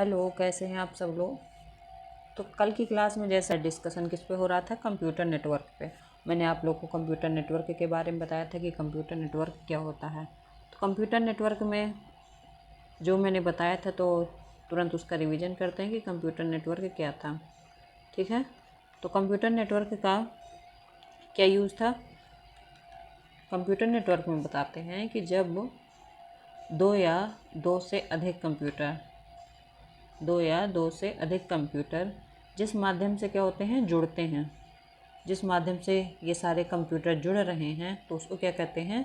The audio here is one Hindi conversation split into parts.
हेलो, कैसे हैं आप सब लोग। तो कल की क्लास में जैसा डिस्कशन किस पे हो रहा था, कंप्यूटर नेटवर्क पे। मैंने आप लोग को कंप्यूटर नेटवर्क के बारे में बताया था कि कंप्यूटर नेटवर्क क्या होता है। तो कंप्यूटर नेटवर्क में जो मैंने बताया था, तो तुरंत उसका रिवीजन करते हैं कि कंप्यूटर नेटवर्क क्या था। ठीक है, तो कंप्यूटर नेटवर्क का क्या यूज़ था। कंप्यूटर नेटवर्क में बताते हैं कि जब दो या दो से अधिक कंप्यूटर जिस माध्यम से क्या होते हैं, जुड़ते हैं, जिस माध्यम से ये सारे कंप्यूटर जुड़ रहे हैं, तो उसको क्या कहते हैं,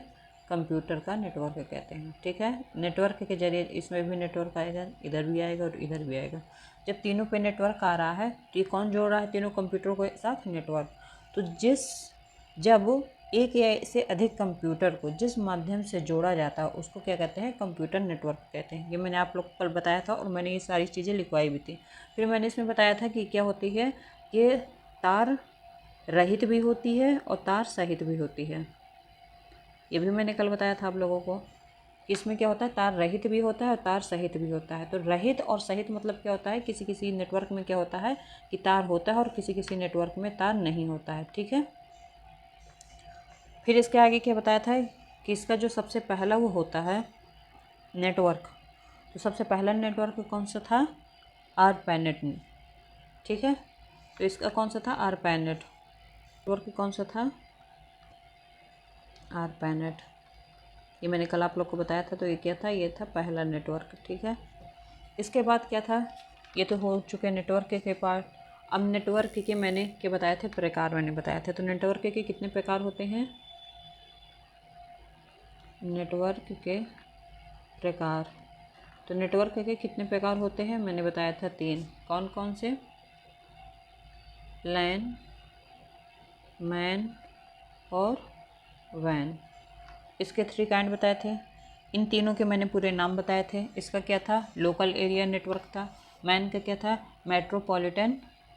कंप्यूटर का नेटवर्क कहते हैं। ठीक है, नेटवर्क के जरिए इसमें भी नेटवर्क आएगा, इधर भी आएगा और इधर भी आएगा। जब तीनों पे नेटवर्क आ रहा है तो ये कौन जोड़ रहा है, तीनों कंप्यूटरों के साथ नेटवर्क। तो जब एक या से अधिक कंप्यूटर को जिस माध्यम से जोड़ा जाता है उसको क्या कहते हैं, कंप्यूटर नेटवर्क कहते हैं। ये मैंने आप लोग को कल बताया था और मैंने ये सारी चीज़ें लिखवाई भी थी। फिर मैंने इसमें बताया था कि क्या होती है, ये तार रहित भी होती है और तार सहित भी होती है। ये भी मैंने कल बताया था आप लोगों को कि इसमें क्या होता है, तार रहित भी होता है और तार सहित भी होता है। तो रहित और सहित मतलब क्या होता है, किसी किसी नेटवर्क में क्या होता है कि तार होता है और किसी किसी नेटवर्क में तार नहीं होता है। ठीक है, फिर इसके आगे क्या बताया था कि इसका जो सबसे पहला वो होता है नेटवर्क, तो सबसे पहला नेटवर्क कौन सा था, आरपैनेट। ठीक है, तो इसका कौन सा था, आरपैनेट। नेटवर्क कौन सा था, आरपैनेट। ये मैंने कल आप लोग को बताया था। तो ये क्या था, ये था पहला नेटवर्क। ठीक है, इसके बाद क्या था, ये तो हो चुके नेटवर्क के पार्ट। अब नेटवर्क के मैंने क्या बताए थे, प्रकार मैंने बताया था। तो नेटवर्क के कितने प्रकार होते हैं, नेटवर्क के प्रकार। तो नेटवर्क के कितने प्रकार होते हैं, मैंने बताया था 3। कौन कौन से, लैन, मैन और वैन। इसके 3 काइंड बताए थे। इन तीनों के मैंने पूरे नाम बताए थे। इसका क्या था, लोकल एरिया नेटवर्क था। मैन का क्या था, मेट्रोपॉलिटन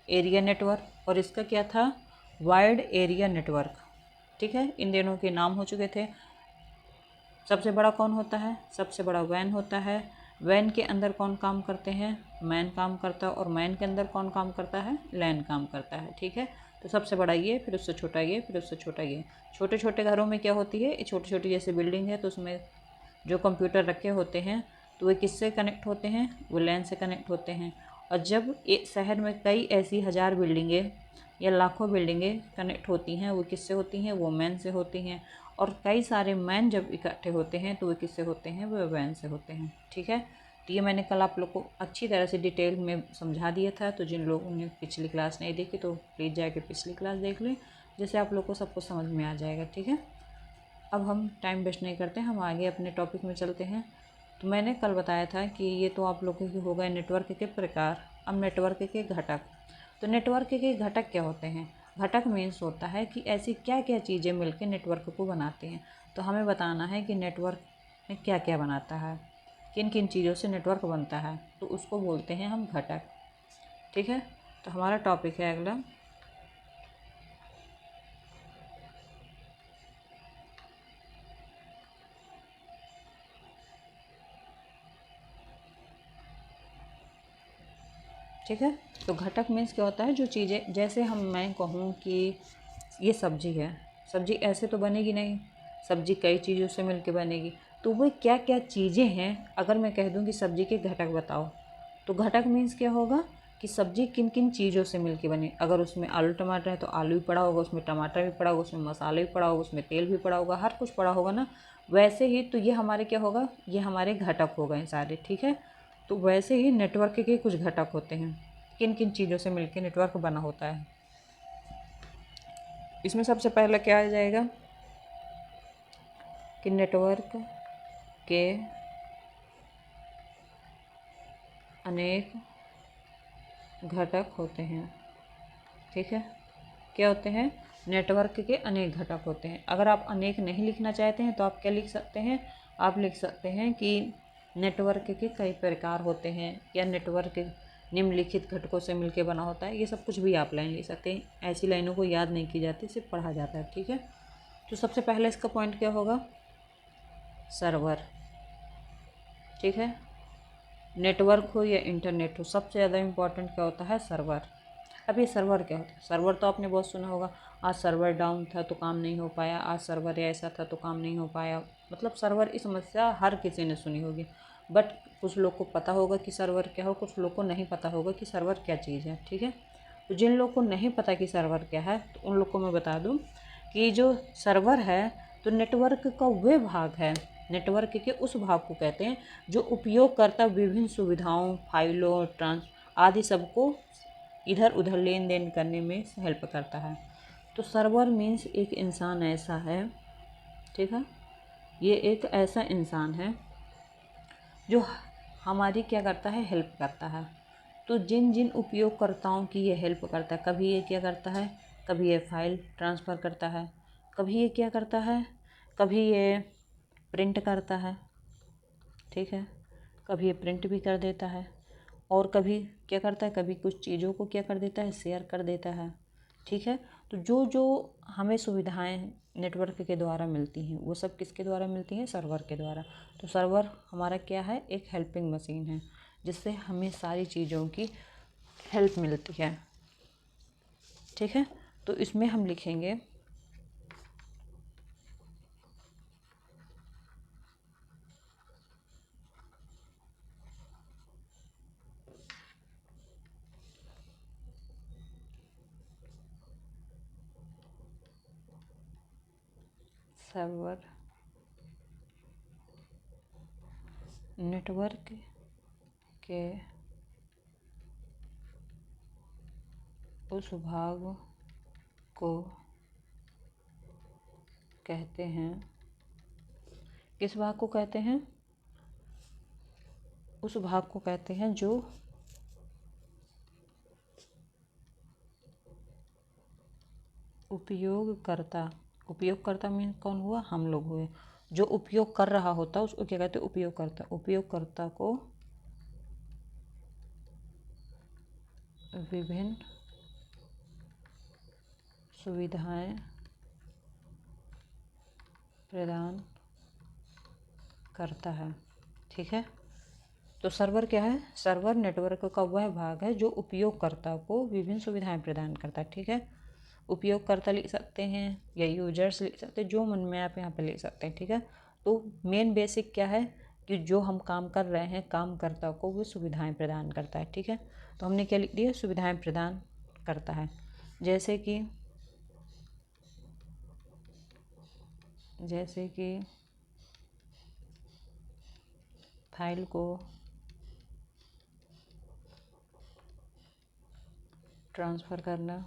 एरिया नेटवर्क। और इसका क्या था, वाइड एरिया नेटवर्क। ठीक है, इन दोनों के नाम हो चुके थे। सबसे बड़ा कौन होता है, सबसे बड़ा वैन होता है। वैन के अंदर कौन काम करते हैं, मैन काम करता है। और मैन के अंदर कौन काम करता है, लैन काम करता है। ठीक है, तो सबसे बड़ा ये, फिर उससे छोटा ये, फिर उससे छोटा ये। छोटे छोटे घरों में क्या होती है, छोटी छोटी जैसे बिल्डिंग है, तो उसमें जो कंप्यूटर रखे होते हैं तो वे किससे कनेक्ट होते हैं, वो लैन से कनेक्ट होते हैं। और जब एक शहर में कई ऐसी 1000 बिल्डिंगें या लाखों बिल्डिंगें कनेक्ट होती हैं, वो किससे होती हैं, वो मैन से होती हैं। और कई सारे मैन जब इकट्ठे होते हैं तो वे किससे होते हैं, वो वैन से होते हैं। ठीक है, तो ये मैंने कल आप लोग को अच्छी तरह से डिटेल में समझा दिया था। तो जिन लोगों ने पिछली क्लास नहीं देखी तो प्लीज़ जाके पिछली क्लास देख लें, जिससे आप लोग को सब कुछ समझ में आ जाएगा। ठीक है, अब हम टाइम वेस्ट नहीं करते, हम आगे अपने टॉपिक में चलते हैं। तो मैंने कल बताया था कि ये तो आप लोगों के हो गए नेटवर्क के प्रकार। अब नेटवर्क के घटक। तो नेटवर्क के घटक क्या होते हैं, घटक मीन्स होता है कि ऐसी क्या क्या चीज़ें मिलकर नेटवर्क को बनाती हैं। तो हमें बताना है कि नेटवर्क में क्या क्या बनाता है, किन किन चीज़ों से नेटवर्क बनता है, तो उसको बोलते हैं हम घटक। ठीक है, तो हमारा टॉपिक है अगला, ठीक है। तो घटक मीन्स क्या होता है, जो चीज़ें, जैसे मैं कहूँ कि ये सब्जी है, सब्जी ऐसे तो बनेगी नहीं, सब्जी कई चीज़ों से मिलके बनेगी। तो वो क्या क्या चीज़ें हैं, अगर मैं कह दूँ कि सब्जी के घटक बताओ, तो घटक मीन्स क्या होगा कि सब्जी किन किन चीज़ों से मिलके बनी। अगर उसमें आलू टमाटर है तो आलू भी पड़ा होगा, उसमें टमाटर भी पड़ा होगा, उसमें मसाले भी पड़ा होगा, उसमें तेल भी पड़ा होगा, हर कुछ पड़ा होगा ना। वैसे ही तो ये हमारे क्या होगा, ये हमारे घटक हो गए सारे। ठीक है, तो वैसे ही नेटवर्क के कुछ घटक होते हैं, किन किन चीज़ों से मिलकर नेटवर्क बना होता है। इसमें सबसे पहला क्या आ जाएगा कि नेटवर्क के अनेक घटक होते हैं। ठीक है, क्या होते हैं, नेटवर्क के अनेक घटक होते हैं। अगर आप अनेक नहीं लिखना चाहते हैं तो आप क्या लिख सकते हैं, आप लिख सकते हैं कि नेटवर्क के कई प्रकार होते हैं, या नेटवर्क निम्नलिखित घटकों से मिलकर बना होता है। ये सब कुछ भी आप लाइन लिख सकते हैं, ऐसी लाइनों को याद नहीं की जाती, सिर्फ पढ़ा जाता है। ठीक है, तो सबसे पहले इसका पॉइंट क्या होगा, सर्वर। ठीक है, नेटवर्क हो या इंटरनेट हो, सबसे ज़्यादा इम्पोर्टेंट क्या होता है? सर्वर। अब ये सर्वर क्या होता है? सर्वर तो आपने बहुत सुना होगा, आज सर्वर डाउन था तो काम नहीं हो पाया, आज सर्वर ऐसा था तो काम नहीं हो पाया। मतलब सर्वर की समस्या हर किसी ने सुनी होगी, बट कुछ लोग को पता होगा कि सर्वर क्या हो, कुछ लोग को नहीं पता होगा कि सर्वर क्या चीज़ है। ठीक है, तो जिन लोग को नहीं पता कि सर्वर क्या है, तो उन लोग को मैं बता दूं कि जो सर्वर है तो नेटवर्क का वह भाग है, नेटवर्क के उस भाग को कहते हैं जो उपयोगकर्ता विभिन्न सुविधाओं, फाइलों, ट्रांस आदि सबको इधर उधर लेन देन करने में हेल्प करता है। तो सर्वर मीन्स एक इंसान ऐसा है, ठीक है, ये एक ऐसा इंसान है जो हमारी क्या करता है? हेल्प करता है। तो जिन जिन उपयोगकर्ताओं की ये हेल्प करता है, कभी ये क्या करता है? कभी ये फाइल ट्रांसफ़र करता है, कभी ये क्या करता है? कभी ये प्रिंट करता है, ठीक है, कभी ये प्रिंट भी कर देता है, और कभी क्या करता है? कभी कुछ चीज़ों को क्या कर देता है? शेयर कर देता है। ठीक है, तो जो जो हमें सुविधाएं नेटवर्क के द्वारा मिलती हैं वो सब किसके द्वारा मिलती हैं? सर्वर के द्वारा। तो सर्वर हमारा क्या है? एक हेल्पिंग मशीन है जिससे हमें सारी चीज़ों की हेल्प मिलती है। ठीक है, तो इसमें हम लिखेंगे सर्वर नेटवर्क के उस भाग को कहते हैं, किस भाग को कहते हैं? उस भाग को कहते हैं जो उपयोगकर्ता, उपयोगकर्ता मीन कौन हुआ? हम लोग हुए। जो उपयोग कर रहा होता है उसको क्या कहते हैं? उपयोगकर्ता। उपयोगकर्ता को विभिन्न सुविधाएं प्रदान करता है। ठीक है, तो सर्वर क्या है? सर्वर नेटवर्क का वह भाग है जो उपयोगकर्ता को विभिन्न सुविधाएं प्रदान करता है। ठीक है, उपयोगकर्ता लिख सकते हैं या यूजर्स लिख सकते हैं, जो मन में आप यहाँ पे लिख सकते हैं। ठीक है, तो मेन बेसिक क्या है कि जो हम काम कर रहे हैं, कामकर्ता को वो सुविधाएं प्रदान करता है। ठीक है, तो हमने क्या लिख दिया? सुविधाएं प्रदान करता है। जैसे कि फाइल को ट्रांसफ़र करना,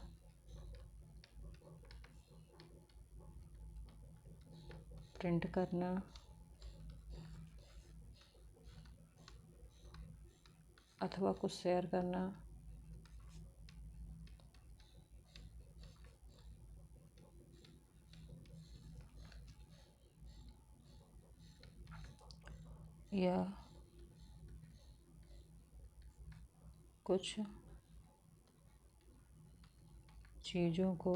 प्रिंट करना, अथवा कुछ शेयर करना, या कुछ चीज़ों को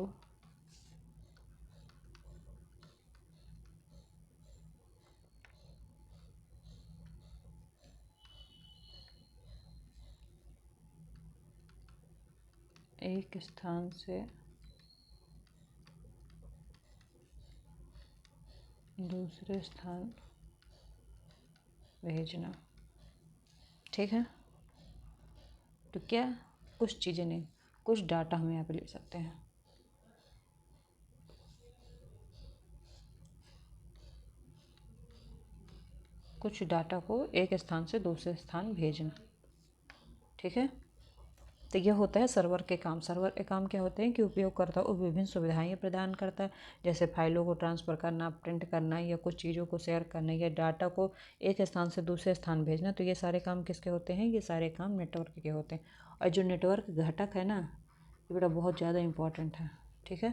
एक स्थान से दूसरे स्थान भेजना। ठीक है, तो क्या? कुछ चीज़ें नहीं, कुछ डाटा हम यहाँ पे ले सकते हैं। कुछ डाटा को एक स्थान से दूसरे स्थान भेजना। ठीक है, तो यह होता है सर्वर के काम। सर्वर के काम क्या होते हैं कि उपयोगकर्ता को विभिन्न सुविधाएं प्रदान करता है, जैसे फाइलों को ट्रांसफ़र करना, प्रिंट करना, या कुछ चीज़ों को शेयर करना, या डाटा को एक स्थान से दूसरे स्थान भेजना। तो ये सारे काम किसके होते हैं? ये सारे काम नेटवर्क के होते हैं। और जो नेटवर्क घटक है ना, ये बेटा बहुत ज़्यादा इम्पॉर्टेंट है। ठीक है,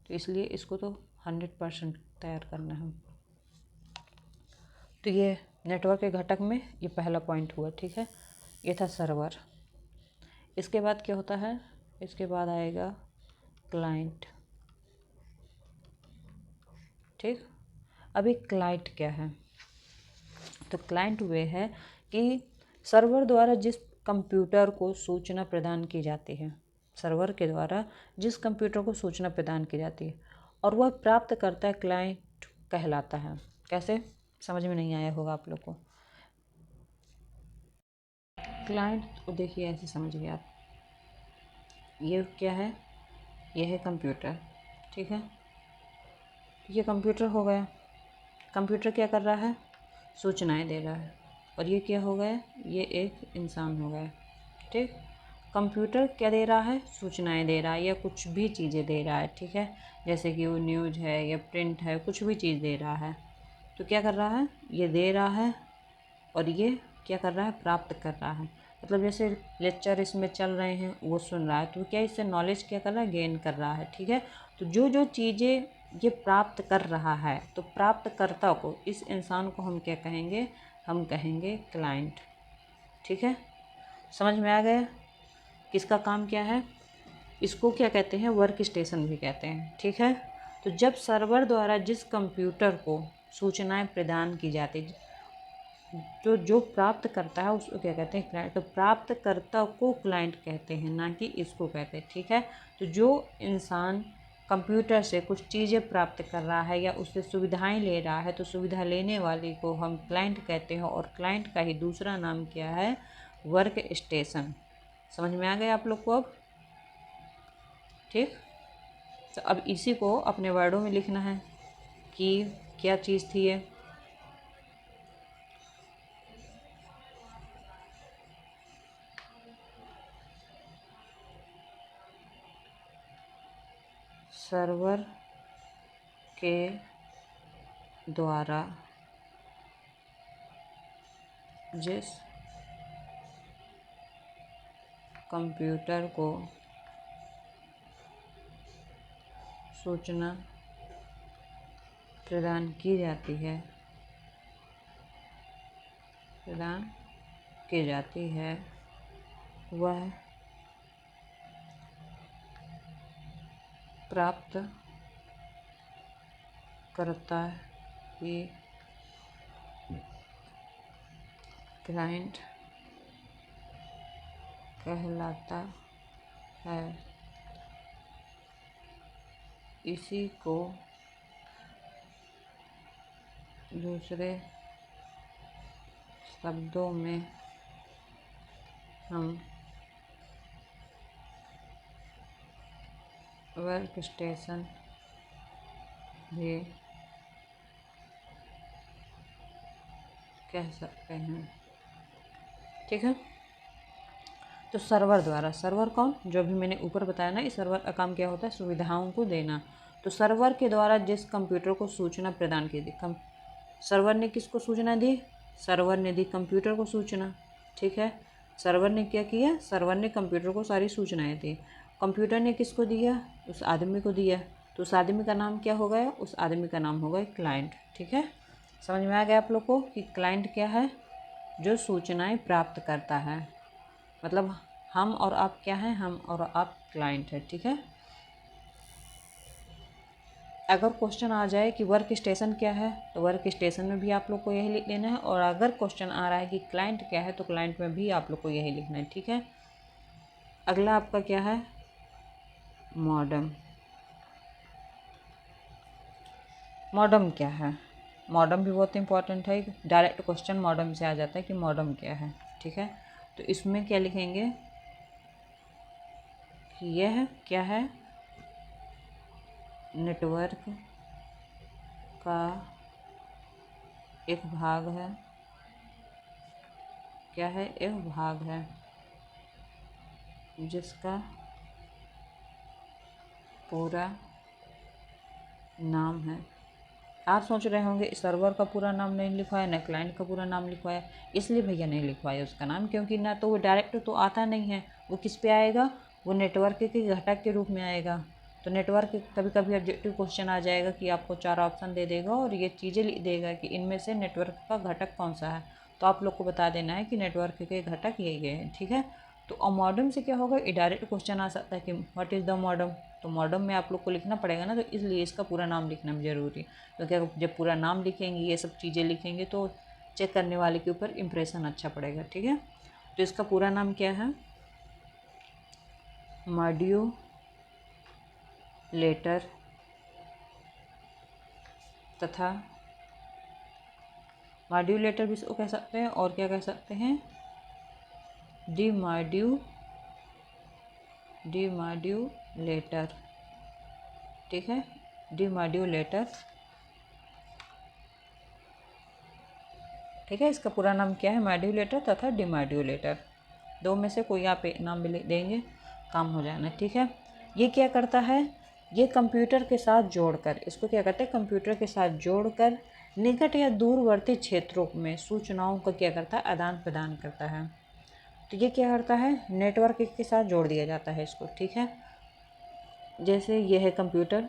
तो इसलिए इसको तो 100% तैयार करना है। तो ये नेटवर्क के घटक में ये पहला पॉइंट हुआ। ठीक है, ये था सर्वर। इसके बाद क्या होता है? इसके बाद आएगा क्लाइंट। ठीक, अभी क्लाइंट क्या है? तो क्लाइंट वे है कि सर्वर द्वारा जिस कंप्यूटर को सूचना प्रदान की जाती है, सर्वर के द्वारा जिस कंप्यूटर को सूचना प्रदान की जाती है और वह प्राप्त करता है क्लाइंट कहलाता है। कैसे? समझ में नहीं आया होगा आप लोग को। क्लाइंट को देखिए ऐसे समझिए आप, ये क्या है? ये है कंप्यूटर, ठीक है। ये कंप्यूटर हो गया। कंप्यूटर क्या कर रहा है? सूचनाएं दे रहा है। और ये क्या हो गया? ये एक इंसान हो गया, ठीक। कंप्यूटर क्या दे रहा है? सूचनाएं दे रहा है या कुछ भी चीज़ें दे रहा है, ठीक है। जैसे कि वो न्यूज़ है या प्रिंट है, कुछ भी चीज़ दे रहा है। तो क्या कर रहा है? ये दे रहा है और ये क्या कर रहा है? प्राप्त कर रहा है। मतलब जैसे लेक्चर इसमें चल रहे हैं, वो सुन रहा है, तो क्या इससे नॉलेज क्या कर रहा है? गेन कर रहा है, ठीक है। तो जो जो चीज़ें ये प्राप्त कर रहा है, तो प्राप्तकर्ता को, इस इंसान को हम क्या कहेंगे? हम कहेंगे क्लाइंट, ठीक है। समझ में आ गया किसका काम क्या है? इसको क्या कहते हैं? वर्क स्टेशन भी कहते हैं, ठीक है। तो जब सर्वर द्वारा जिस कंप्यूटर को सूचनाएं प्रदान की जाती, तो जो प्राप्त करता है उसको क्या कहते हैं? क्लाइंट। तो प्राप्तकर्ता को क्लाइंट कहते हैं, ना कि इसको कहते हैं, ठीक है। तो जो इंसान कंप्यूटर से कुछ चीज़ें प्राप्त कर रहा है या उससे सुविधाएं ले रहा है, तो सुविधा लेने वाले को हम क्लाइंट कहते हैं। और क्लाइंट का ही दूसरा नाम क्या है? Work station. समझ में आ गया आप लोग को अब, ठीक। तो अब इसी को अपने वर्डों में लिखना है कि क्या चीज़ थी ये। सर्वर के द्वारा जिस कंप्यूटर को सूचना प्रदान की जाती है, वह प्राप्त करता ही क्लाइंट कहलाता है। इसी को दूसरे शब्दों में हम वर्क स्टेशन भी कह सकते हैं, ठीक है। तो सर्वर द्वारा, सर्वर कौन? जो भी मैंने ऊपर बताया ना, इस सर्वर का काम क्या होता है? सुविधाओं को देना। तो सर्वर के द्वारा जिस कंप्यूटर को सूचना प्रदान की थी, सर्वर ने किसको सूचना दी? सर्वर ने दी कंप्यूटर को सूचना, ठीक है। सर्वर ने क्या किया? सर्वर ने कंप्यूटर को सारी सूचनाएं दी। कंप्यूटर ने किसको दिया? उस आदमी को दिया। तो उस आदमी का नाम क्या हो गया? उस आदमी का नाम हो गया क्लाइंट, ठीक है। समझ में आ गया आप लोग को कि क्लाइंट क्या है? जो सूचनाएं प्राप्त करता है। मतलब हम और आप क्या हैं? हम और आप क्लाइंट है, ठीक है। अगर क्वेश्चन आ जाए कि वर्क स्टेशन क्या है, तो वर्क स्टेशन में भी आप लोग को यही लिख लेना है। और अगर क्वेश्चन आ रहा है कि क्लाइंट क्या है, तो क्लाइंट में भी आप लोग को यही लिखना है, ठीक है। अगला आपका क्या है? मॉडम। मॉडम क्या है? मॉडम भी बहुत इंपॉर्टेंट है। डायरेक्ट क्वेश्चन मॉडम से आ जाता है कि मॉडम क्या है, ठीक है। तो इसमें क्या लिखेंगे कि यह क्या है? नेटवर्क का एक भाग है। क्या है? एक भाग है जिसका पूरा नाम है। आप सोच रहे होंगे सर्वर का पूरा नाम नहीं लिखवाया, ना क्लाइंट का पूरा नाम लिखवाया। इसलिए भैया नहीं लिखवाया उसका नाम, क्योंकि ना तो वो डायरेक्ट तो आता नहीं है, वो किस पे आएगा? वो नेटवर्क के घटक के रूप में आएगा। तो नेटवर्क कभी कभी ऑब्जेक्टिव क्वेश्चन आ जाएगा कि आपको 4 ऑप्शन दे देगा और ये चीज़ें लिख देगा कि इनमें से नेटवर्क का घटक कौन सा है। तो आप लोग को बता देना है कि नेटवर्क के घटक यही हैं, ठीक है। तो मॉडम से क्या होगा? डायरेक्ट क्वेश्चन आ सकता है कि व्हाट इज़ द मॉडम। तो मॉडम में आप लोग को लिखना पड़ेगा ना, तो इसलिए इसका पूरा नाम लिखना भी ज़रूरी है। तो क्या, जब पूरा नाम लिखेंगे, ये सब चीज़ें लिखेंगे, तो चेक करने वाले के ऊपर इम्प्रेशन अच्छा पड़ेगा, ठीक है। तो इसका पूरा नाम क्या है? मॉड्यूलेटर तथा मॉड्यूलेटर भी इसको कह सकते हैं, और क्या कह सकते हैं? डिमॉड्यूलेटर। ठीक है, डिमॉड्यूलेटर। ठीक है, इसका पूरा नाम क्या है? मॉड्यूलेटर तथा डिमॉड्यूलेटर। दो में से कोई आप एक नाम भी देंगे, काम हो जाना। ठीक है, ये क्या करता है? ये कंप्यूटर के साथ जोड़कर, इसको क्या करते हैं? कंप्यूटर के साथ जोड़कर निकट या दूरवर्ती क्षेत्रों में सूचनाओं का क्या करता है? आदान प्रदान करता है। तो ये क्या करता है? नेटवर्क के साथ जोड़ दिया जाता है इसको। ठीक है, जैसे ये है कंप्यूटर।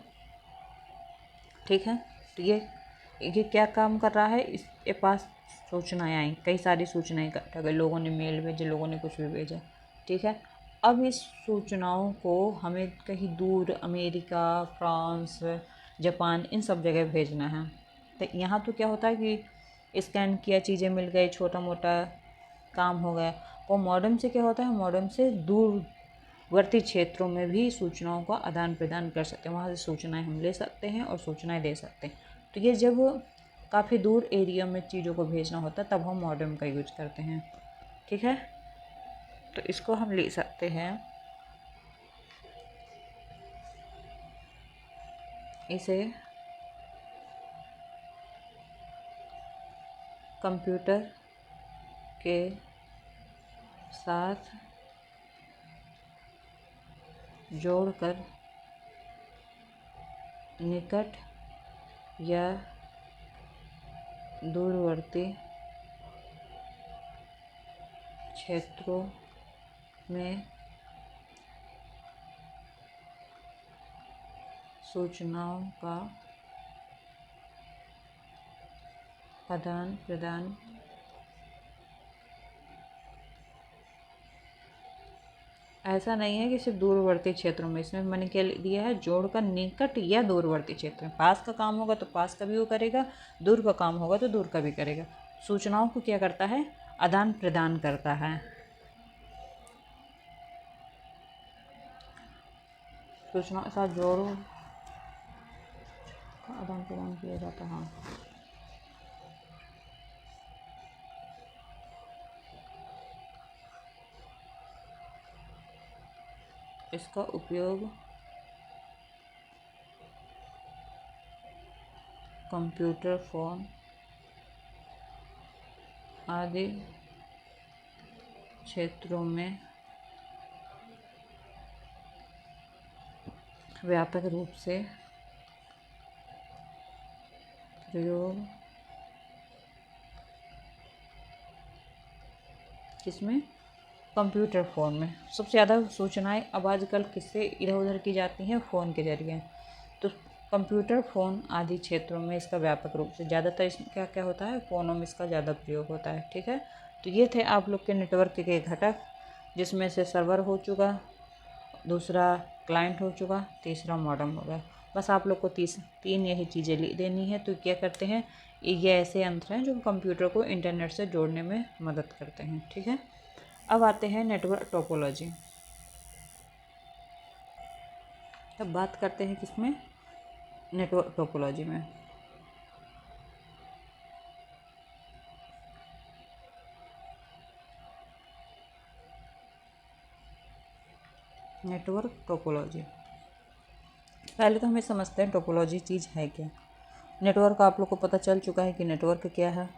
ठीक है, तो ये क्या काम कर रहा है? इसके पास सूचनाएं आई, कई सारी सूचनाएं इकट्ठा कर, लोगों ने मेल भेजे, लोगों ने कुछ भी भेजा। ठीक है, अब इस सूचनाओं को हमें कहीं दूर अमेरिका, फ्रांस, जापान, इन सब जगह भेजना है। तो यहाँ तो क्या होता है कि स्कैन किया, चीज़ें मिल गई, छोटा मोटा काम हो गया। और मॉडेम से क्या होता है? मॉडेम से दूरवर्ती क्षेत्रों में भी सूचनाओं का आदान प्रदान कर सकते हैं, वहाँ से सूचनाएं हम ले सकते हैं और सूचनाएं दे सकते हैं। तो ये जब काफ़ी दूर एरिया में चीज़ों को भेजना होता है तब हम मॉडेम का यूज करते हैं। ठीक है, तो इसको हम ले सकते हैं, इसे कंप्यूटर के साथ जोड़कर निकट या दूरवर्ती क्षेत्रों में सूचनाओं का आदान प्रदान ऐसा नहीं है कि सिर्फ दूरवर्ती क्षेत्रों में, इसमें मैंने क्या दिया है? जोड़कर निकट या दूरवर्ती क्षेत्र में। पास का काम होगा तो पास का भी वो करेगा, दूर का काम होगा तो दूर का भी करेगा। सूचनाओं को क्या करता है? आदान प्रदान करता है। सूचनाओं के साथ जोड़ो आदान प्रदान किया जाता है। हाँ, इसका उपयोग कंप्यूटर, फोन आदि क्षेत्रों में व्यापक रूप से प्रयोग, किसमें? कंप्यूटर, फ़ोन में। सबसे ज़्यादा सूचनाएं अब आजकल किससे इधर उधर की जाती हैं? फ़ोन के जरिए। तो कंप्यूटर, फ़ोन आदि क्षेत्रों में इसका व्यापक रूप से, ज़्यादातर इसमें क्या क्या होता है? फ़ोनों में इसका ज़्यादा प्रयोग होता है। ठीक है, तो ये थे आप लोग के नेटवर्क के घटक, जिसमें से सर्वर हो चुका, दूसरा क्लाइंट हो चुका, तीसरा मॉडेम हो गया। बस आप लोग को तीन यही चीज़ें लिख देनी है। तो क्या करते हैं? ये ऐसे यंत्र हैं जो कंप्यूटर को इंटरनेट से जोड़ने में मदद करते हैं। ठीक है, अब आते हैं नेटवर्क टोपोलॉजी। अब बात करते हैं किसमें? नेटवर्क टोपोलॉजी में। नेटवर्क टोपोलॉजी, पहले तो हमें समझते हैं टोपोलॉजी चीज़ है क्या। नेटवर्क आप लोग को पता चल चुका है कि नेटवर्क क्या है।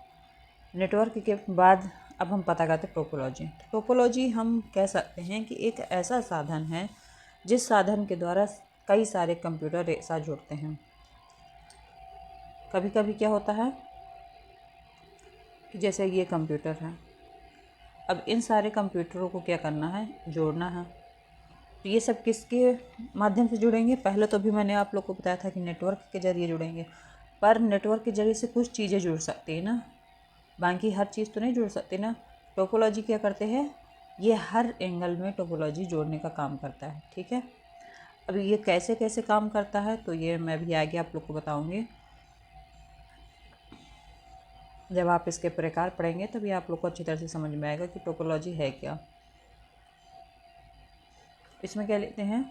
नेटवर्क के बाद अब हम पता करते हैं टोपोलॉजी। टोपोलॉजी हम कह सकते हैं कि एक ऐसा साधन है जिस साधन के द्वारा कई सारे कंप्यूटर एक साथ जुड़ते हैं। कभी कभी क्या होता है कि जैसे ये कंप्यूटर है, अब इन सारे कंप्यूटरों को क्या करना है? जोड़ना है। तो ये सब किसके माध्यम से जुड़ेंगे? पहले तो भी मैंने आप लोग को बताया था कि नेटवर्क के ज़रिए जुड़ेंगे, पर नेटवर्क के ज़रिए से कुछ चीज़ें जुड़ सकती है ना, बाकी हर चीज़ तो नहीं जुड़ सकती ना। टोपोलॉजी क्या करते हैं? ये हर एंगल में टोपोलॉजी जोड़ने का काम करता है। ठीक है, अब ये कैसे कैसे काम करता है तो ये मैं भी आगे आप लोग को बताऊंगी। जब आप इसके प्रकार पढ़ेंगे तभी आप लोग को अच्छी तरह से समझ में आएगा कि टोपोलॉजी है क्या। इसमें क्या लेते हैं,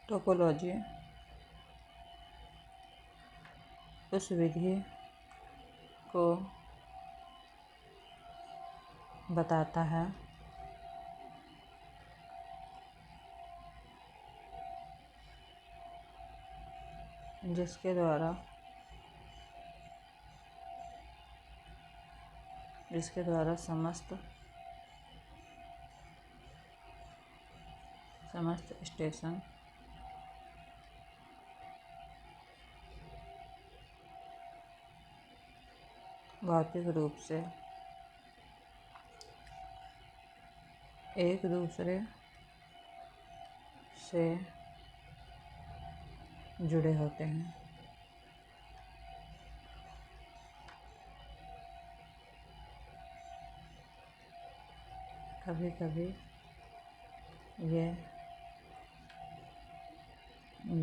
टोपोलॉजी उस विधि को बताता है जिसके द्वारा समस्त स्टेशन भौतिक रूप से एक दूसरे से जुड़े होते हैं। कभी कभी ये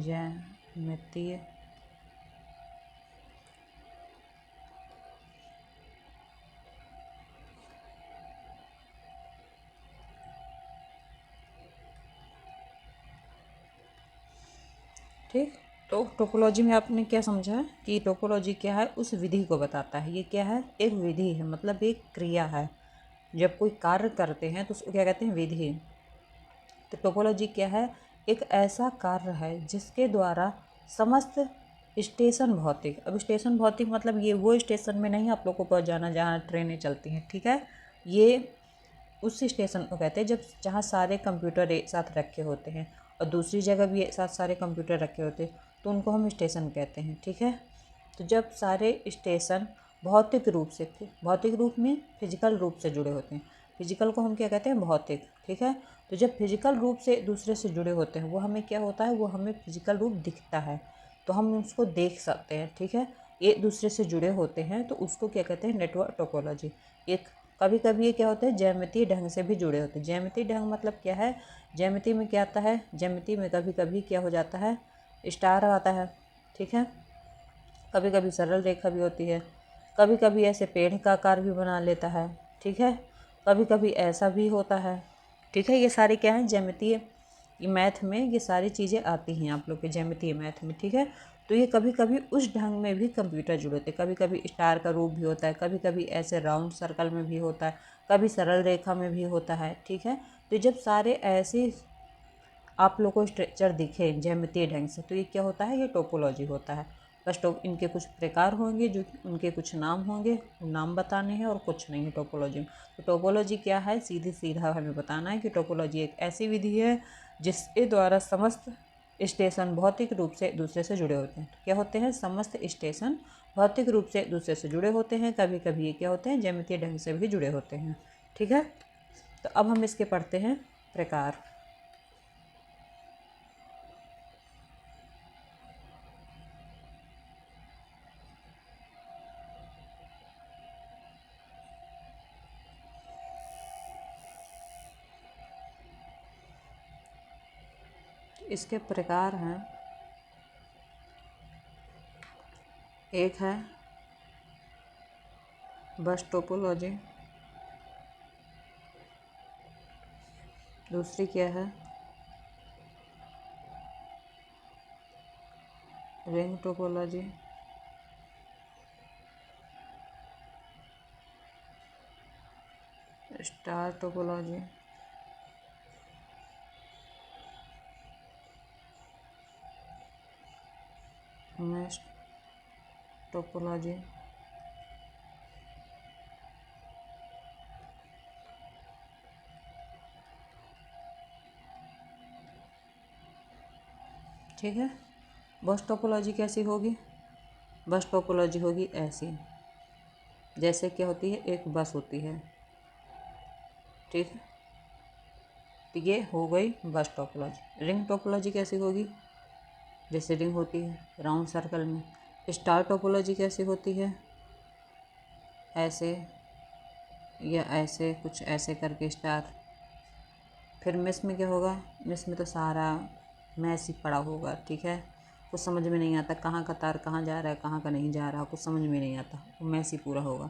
ज्यामितीय ठीक। तो टोपोलॉजी में आपने क्या समझा है कि टोपोलॉजी क्या है, उस विधि को बताता है। ये क्या है, एक विधि है, मतलब एक क्रिया है। जब कोई कार्य करते हैं तो उसको क्या कहते हैं, विधि। तो टोपोलॉजी क्या है, एक ऐसा कार्य है जिसके द्वारा समस्त स्टेशन भौतिक, अब स्टेशन भौतिक मतलब ये वो स्टेशन में नहीं आप लोग को पहुँच जाना जहाँ ट्रेनें चलती हैं, ठीक है। ये उस स्टेशन को कहते हैं जब जहाँ सारे कंप्यूटर एक साथ रखे होते हैं और दूसरी जगह भी एक साथ सारे कंप्यूटर रखे होते हैं, तो उनको हम स्टेशन कहते हैं, ठीक है। तो जब सारे स्टेशन भौतिक रूप में फिजिकल रूप से जुड़े होते हैं, फिजिकल को हम क्या कहते हैं, भौतिक, ठीक है। तो जब फिजिकल रूप से दूसरे से जुड़े होते हैं वो हमें क्या होता है, वो हमें फिजिकल रूप दिखता है, तो हम उसको देख सकते हैं, ठीक है। एक दूसरे से जुड़े होते हैं तो उसको क्या कहते हैं, नेटवर्क टोपोलॉजी। एक कभी कभी ये क्या होता है, ज्यामितीय ढंग से भी जुड़े होते हैं। ज्यामितीय ढंग मतलब क्या है, ज्यामिति में क्या आता है, ज्यामिति में कभी कभी क्या हो जाता है, स्टार आता है, ठीक है। कभी कभी सरल रेखा भी होती है, कभी कभी ऐसे पेड़ का आकार भी बना लेता है, ठीक है। कभी कभी ऐसा भी होता है, ठीक है। ये सारे क्या हैं, ज्यामितीय मैथ में ये सारी चीज़ें आती हैं आप लोग के ज्यामितीय मैथ में, ठीक है। तो ये कभी कभी उस ढंग में भी कंप्यूटर जुड़े होते हैं, कभी कभी स्टार का रूप भी होता है, कभी कभी ऐसे राउंड सर्कल में भी होता है, कभी सरल रेखा में भी होता है, ठीक है। तो जब सारे ऐसे आप लोग को स्ट्रक्चर दिखे ज्यामितीय ढंग से तो ये क्या होता है, ये टोपोलॉजी होता है। बस इनके कुछ प्रकार होंगे, जो उनके कुछ नाम होंगे, नाम बताने हैं और कुछ नहीं है टोपोलॉजी में। तो टोपोलॉजी क्या है, सीधा हमें बताना है कि टोपोलॉजी एक ऐसी विधि है जिसके द्वारा समस्त स्टेशन भौतिक रूप से दूसरे से जुड़े होते हैं। तो क्या होते हैं, समस्त स्टेशन भौतिक रूप से दूसरे से जुड़े होते हैं। कभी कभी ये क्या होते हैं, ज्यामितीय ढंग से भी जुड़े होते हैं, ठीक है। तो अब हम इसके पढ़ते हैं प्रकार। इसके प्रकार हैं, एक है बस टोपोलॉजी, दूसरी क्या है, ring topology, star topology, mesh topology, ठीक है। बस टोपोलॉजी कैसी होगी, बस टोपोलॉजी होगी ऐसी, जैसे क्या होती है, एक बस होती है, ठीक है। तो ये हो गई बस टोपोलॉजी। रिंग टोपोलॉजी कैसी होगी, जैसे रिंग होती है राउंड सर्कल में। स्टार टोपोलॉजी कैसी होती है, ऐसे या ऐसे, कुछ ऐसे करके स्टार। फिर मिस में क्या होगा, मिस में तो सारा मैसी पड़ा होगा, ठीक है। कुछ समझ में नहीं आता, कहाँ का तार कहाँ जा रहा है, कहाँ का नहीं जा रहा, कुछ समझ में नहीं आता, वो मैसी पूरा होगा।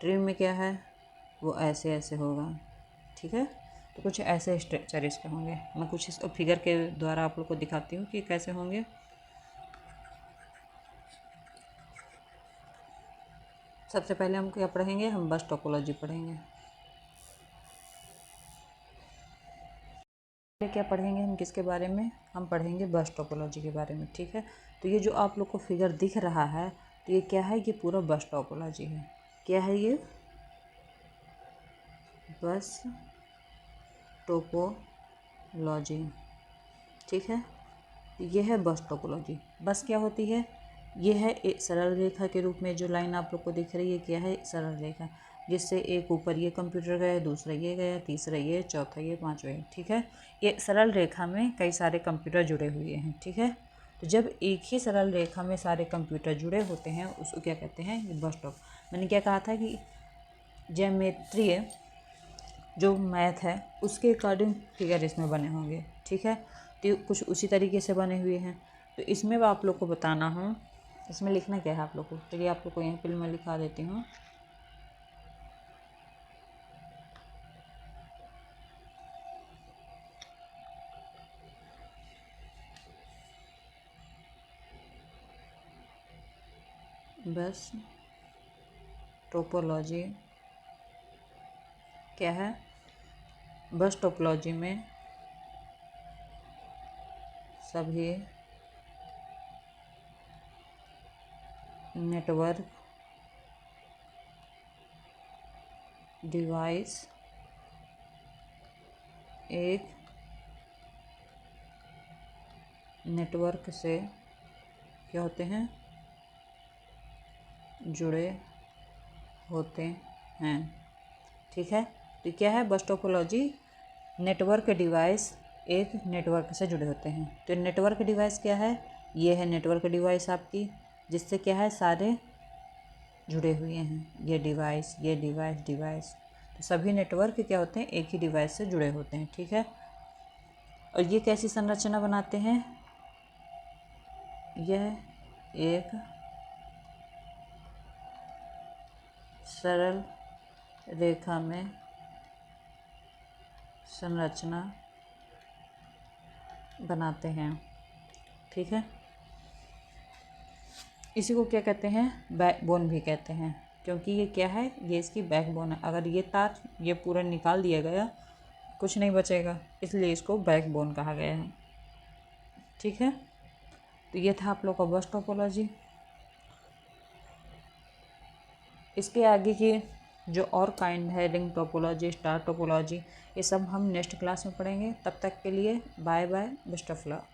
ट्रिम में क्या है, वो ऐसे ऐसे होगा, ठीक है। तो कुछ ऐसे स्ट्रक्चर इसके होंगे। मैं कुछ इस फिगर के द्वारा आप लोग को दिखाती हूँ कि कैसे होंगे। सबसे पहले हम क्या पढ़ेंगे, हम बस टोपोलॉजी पढ़ेंगे। क्या पढ़ेंगे हम, किसके बारे में, हम पढ़ेंगे बस टोपोलॉजी के बारे में, ठीक है। तो ये जो आप लोग को फिगर दिख रहा है, तो ये क्या है, ये पूरा बस टोपोलॉजी है। क्या है ये, बस टोपोलॉजी, ठीक है। ये है बस टोपोलॉजी। बस क्या होती है, ये है एक सरल रेखा के रूप में जो लाइन आप लोग को दिख रही है, क्या है, सरल रेखा, जिससे एक ऊपर ये कंप्यूटर गया, दूसरा ये गया, तीसरा ये, चौथा ये, पांचवा ये, ठीक है। ये सरल रेखा में कई सारे कंप्यूटर जुड़े हुए हैं, ठीक है। तो जब एक ही सरल रेखा में सारे कंप्यूटर जुड़े होते हैं, उसको क्या कहते हैं, ये बस टॉप। मैंने क्या कहा था कि ज्योमेट्री जो मैथ है उसके अकॉर्डिंग फिगर इसमें बने होंगे, ठीक है। तो कुछ उसी तरीके से बने हुए हैं। तो इसमें आप लोग को बताना हूँ, इसमें लिखना क्या है आप लोग को, चलिए आप लोग को यहाँ पे मैं लिखा देती हूँ। बस टोपोलॉजी क्या है, बस टोपोलॉजी में सभी नेटवर्क डिवाइस एक नेटवर्क से क्या होते हैं, जुड़े होते हैं, ठीक है। तो क्या है, बस टोपोलॉजी, नेटवर्क डिवाइस एक नेटवर्क से जुड़े होते हैं। तो नेटवर्क डिवाइस क्या है, ये है नेटवर्क डिवाइस आपकी, जिससे क्या है, सारे जुड़े हुए हैं, ये डिवाइस, ये डिवाइस, डिवाइस। तो सभी नेटवर्क क्या होते हैं, एक ही डिवाइस से जुड़े होते हैं, ठीक है। और ये कैसी संरचना बनाते हैं, यह एक सरल रेखा में संरचना बनाते हैं, ठीक है। इसी को क्या कहते हैं, बैकबोन भी कहते हैं, क्योंकि ये क्या है, ये इसकी बैकबोन है। अगर ये तार ये पूरा निकाल दिया गया, कुछ नहीं बचेगा, इसलिए इसको बैकबोन कहा गया है, ठीक है। तो ये था आप लोग का बस टोपोलॉजी। इसके आगे की जो और काइंड है, रिंग टोपोलॉजी, स्टार टोपोलॉजी, ये सब हम नेक्स्ट क्लास में पढ़ेंगे। तब तक के लिए bye bye, best of luck.